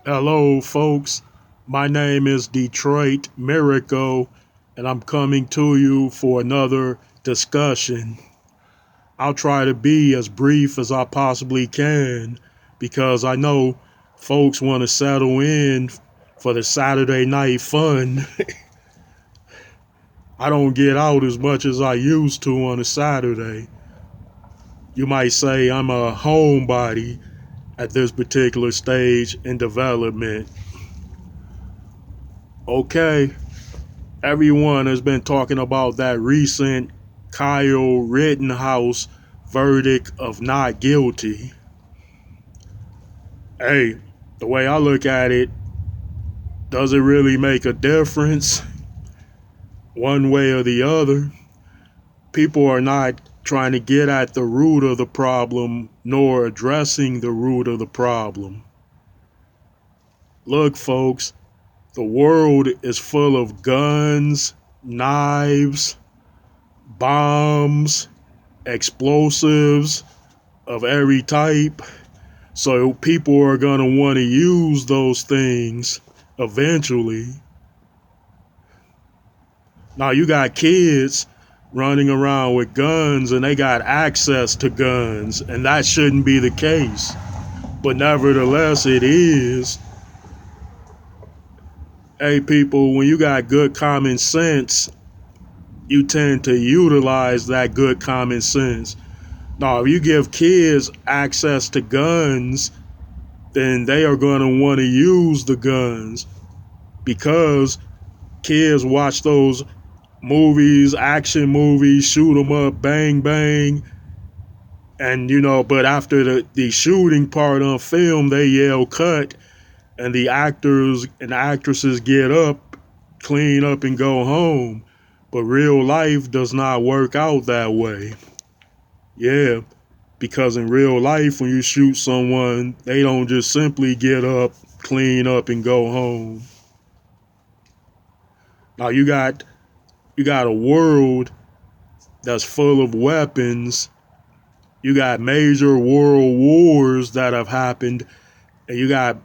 Hello, folks. My name is Detroit Miracle, and I'm coming to you for another discussion. I'll try to be as brief as I possibly can because I know folks want to settle in for the Saturday night fun. I don't get out as much as I used to on a Saturday. You might say I'm a homebody at this particular stage in development. Okay, everyone has been talking about that recent Kyle Rittenhouse verdict of not guilty. Hey, the way I look at it, does it really make a difference one way or the other? People are not trying to get at the root of the problem nor addressing the root of the problem. Look, folks, the world is full of guns, knives, bombs, explosives of every type. So people are going to want to use those things eventually. Now you got kids running around with guns and they got access to guns, and that shouldn't be the case. But nevertheless, it is. Hey, people, when you got good common sense, you tend to utilize that good common sense. Now, if you give kids access to guns, then they are going to want to use the guns because kids watch those movies, action movies, shoot 'em up, bang, bang. And, but after the shooting part on film, they yell cut, and the actors and actresses get up, clean up, and go home. But real life does not work out that way. Yeah, because in real life, when you shoot someone, they don't just simply get up, clean up, and go home. Now you got a world that's full of weapons. You got major world wars that have happened, and you got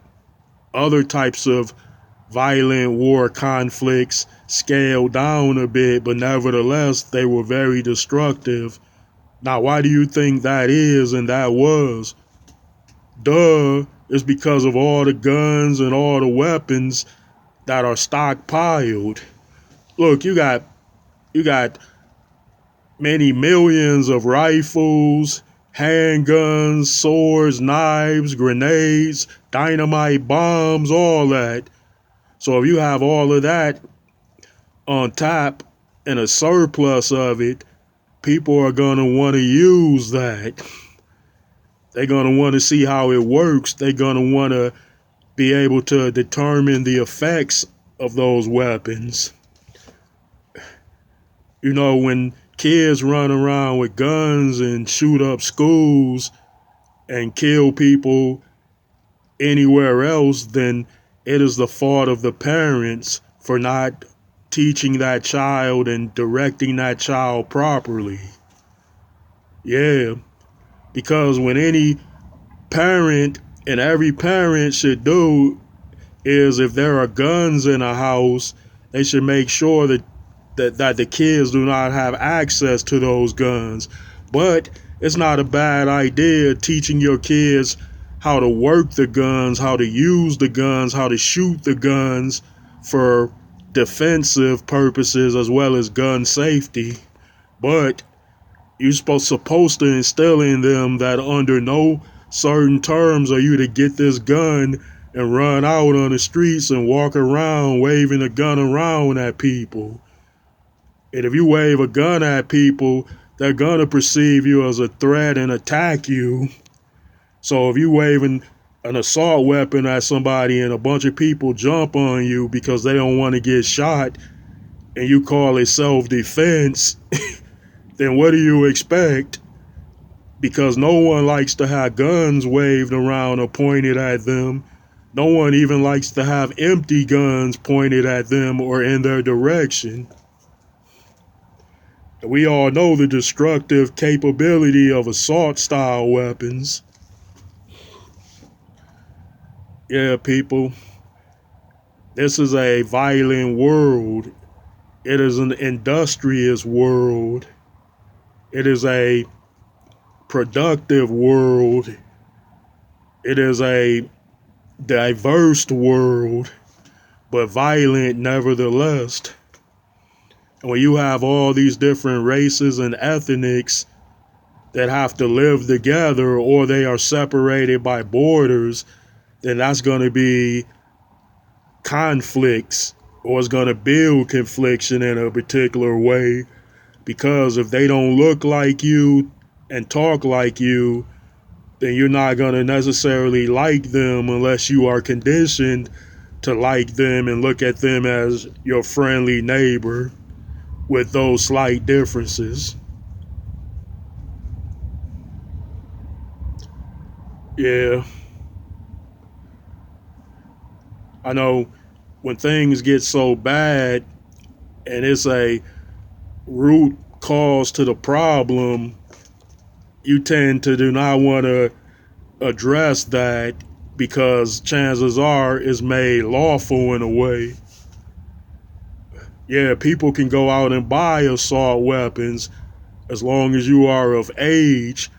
other types of violent war conflicts scaled down a bit, but nevertheless, they were very destructive. Now, why do you think that is and that was? Duh, it's because of all the guns and all the weapons that are stockpiled. Look, you got many millions of rifles, handguns, swords, knives, grenades, dynamite, bombs, all that. So if you have all of that on tap and a surplus of it, people are going to want to use that. They're going to want to see how it works. They're going to want to be able to determine the effects of those weapons. When kids run around with guns and shoot up schools and kill people anywhere else, then it is the fault of the parents for not teaching that child and directing that child properly. Yeah, because when any parent and every parent should do is if there are guns in a house, they should make sure that the kids do not have access to those guns. But it's not a bad idea teaching your kids how to work the guns, how to use the guns, how to shoot the guns for defensive purposes as well as gun safety. But you're supposed to instill in them that under no certain terms are you to get this gun and run out on the streets and walk around waving a gun around at people. And if you wave a gun at people, they're gonna perceive you as a threat and attack you. So if you waving an assault weapon at somebody and a bunch of people jump on you because they don't want to get shot and you call it self-defense, then what do you expect? Because no one likes to have guns waved around or pointed at them. No one even likes to have empty guns pointed at them or in their direction. We all know the destructive capability of assault style weapons. Yeah, people, this is a violent world. It is an industrious world. It is a productive world. It is a diverse world, but violent nevertheless. When you have all these different races and ethnics that have to live together or they are separated by borders, then that's going to be conflicts, or it's going to build confliction in a particular way, because if they don't look like you and talk like you, then you're not going to necessarily like them unless you are conditioned to like them and look at them as your friendly neighbor with those slight differences. Yeah, I know when things get so bad and it's a root cause to the problem, you tend to do not want to address that because chances are it's made lawful in a way. Yeah, people can go out and buy assault weapons as long as you are of age,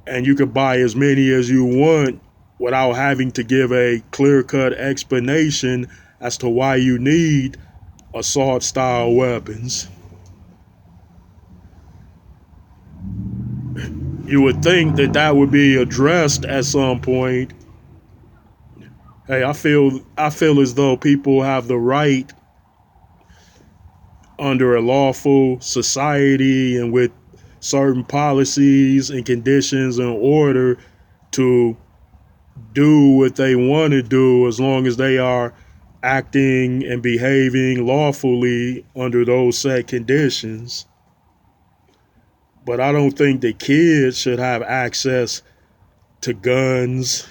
and you can buy as many as you want without having to give a clear cut explanation as to why you need assault style weapons. You would think that that would be addressed at some point. Hey, I feel as though people have the right under a lawful society and with certain policies and conditions in order to do what they want to do as long as they are acting and behaving lawfully under those set conditions. But I don't think that kids should have access to guns.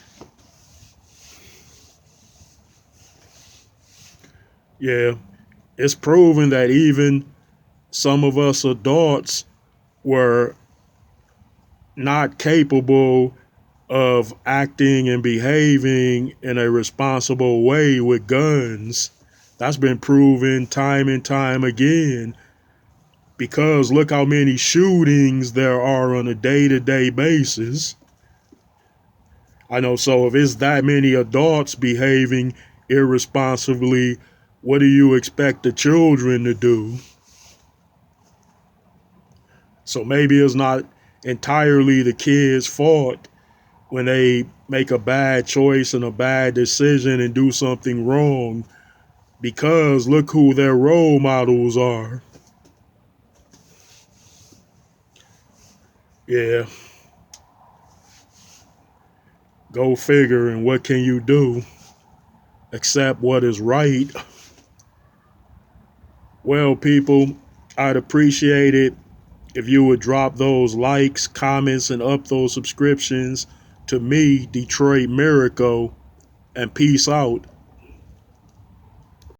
Yeah, it's proven that even some of us adults were not capable of acting and behaving in a responsible way with guns. That's been proven time and time again, because look how many shootings there are on a day-to-day basis. I know, so if it's that many adults behaving irresponsibly, what do you expect the children to do? So maybe it's not entirely the kids' fault when they make a bad choice and a bad decision and do something wrong, because look who their role models are. Yeah, go figure. And what can you do except what is right? Well, people, I'd appreciate it if you would drop those likes, comments, and up those subscriptions to me, Detroit Miracle, and peace out.